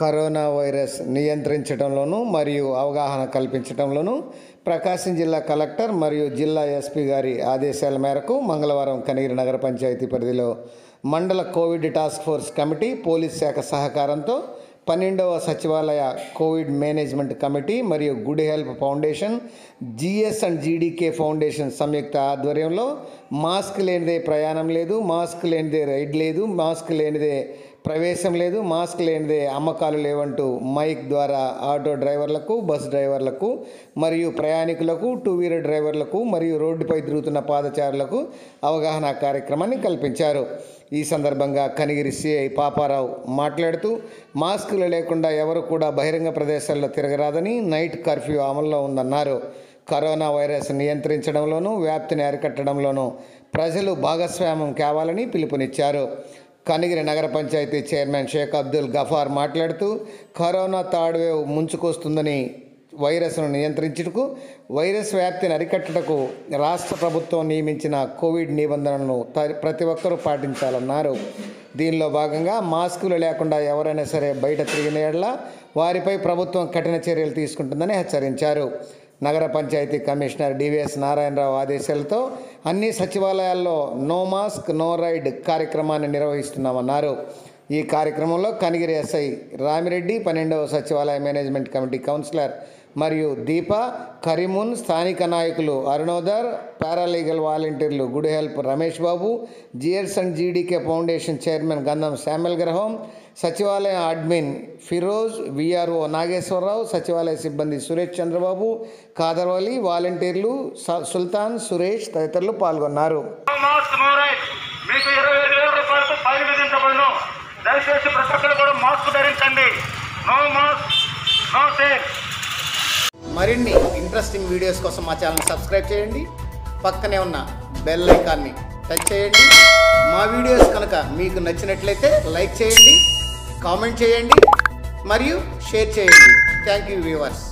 Corona virus నియంత్రించడంలోనూ మరియు అవగాహన కల్పించడంలోనూ ప్రకాశం జిల్లా కలెక్టర్ మరియు జిల్లా ఎస్పీ గారి ఆదేశాల మేరకు మంగళవారం కనిగిరి నగర పంచాయతీ పరిధిలో మండల covid task force committee, police శాఖ సహకారంతో 12వ సచివాలయ కోవిడ్ మేనేజ్మెంట్ కమిటీ మరియు good help foundation, GS and GDK foundation సంయుక్త ఆధ్వర్యంలో మాస్క్ లేనిదే ప్రయాణం లేదు, మాస్క్ లేనిదే రైడ్ లేదు, మాస్క్ లేనిదే ప్రవేశం లేదు, మాస్క్ లేనిదే అమ్మకాలు లేవంటూ మైక్ ద్వారా ఆటో డ్రైవర్లకు, బస్ డ్రైవర్లకు మరియు ప్రయాణికులకు, టూ వీలర్ డ్రైవర్లకు మరియు రోడ్డుపై తిరుగుతున్న పాదచారులకు అవగాహన కార్యక్రమాన్ని కల్పించారు. ఈ సందర్భంగా కనిగిరి సిఐ పాపారావు మాట్లాడుతూ మాస్కులు లేకుండా ఎవరు కూడా బహిరంగ ప్రదేశాల్లో తిరగరాదని, నైట్ కర్ఫ్యూ అమల్లో ఉందన్నారు. కరోనా వైరస్ నియంత్రించడంలోనూ వ్యాప్తిని అరికట్టడంలోనూ ప్రజలు భాగస్వామ్యం కావాలని పిలుపునిచ్చారు. కనిగిరి నగర పంచాయతీ చైర్మన్ షేక్ అబ్దుల్ గఫార్ మాట్లాడుతూ కరోనా థర్డ్ వేవ్ ముంచుకొస్తుందని, వైరస్ను నియంత్రించుటకు, వైరస్ వ్యాప్తిని అరికట్టుటకు రాష్ట్ర ప్రభుత్వం నియమించిన కోవిడ్ నిబంధనలను ప్రతి ఒక్కరూ పాటించాలన్నారు. దీనిలో భాగంగా మాస్కులు లేకుండా ఎవరైనా సరే బయట తిరిగిన యెడల వారిపై ప్రభుత్వం కఠిన చర్యలు తీసుకుంటుందని హెచ్చరించారు. నగర పంచాయతీ కమిషనర్ డివిఎస్ నారాయణరావు ఆదేశాలతో అన్ని సచివాలయాల్లో నో మాస్క్ నో రైడ్ కార్యక్రమాన్ని నిర్వహిస్తున్నామన్నారు. ఈ కార్యక్రమంలో కనిగిరి ఎస్ఐ రామిరెడ్డి, 12వ సచివాలయ మేనేజ్మెంట్ కమిటీ కౌన్సిలర్ మరియు దీప, కరీమున్, స్థానిక నాయకులు అరుణోదర్, పారాలీగల్ వాలంటీర్లు good help Ramesh Babu, GS and GDK foundation chairman Gandham Samuel Graham, సచివాలయ అడ్మిన్ ఫిరోజ్, విఆర్ఓ నాగేశ్వరరావు, సచివాలయ సిబ్బంది సురేష్ చంద్రబాబు, కాదర్వలి, వాలంటీర్లు సుల్తాన్, సురేష్ తదితరులు పాల్గొన్నారు. దయచేసి ప్రతి ఒక్కరు కూడా మాస్క్ ధరించండి. No mask no sale. మరిన్ని ఇంట్రెస్టింగ్ వీడియోస్ కోసం మా ఛానల్ సబ్స్క్రైబ్ చేయండి. పక్కనే ఉన్న బెల్ ఐకాన్ని టచ్ చేయండి. మా వీడియోస్ కనుక మీకు నచ్చినట్లయితే లైక్ చేయండి, కామెంట్ చేయండి మరియు షేర్ చేయండి. Thank you viewers.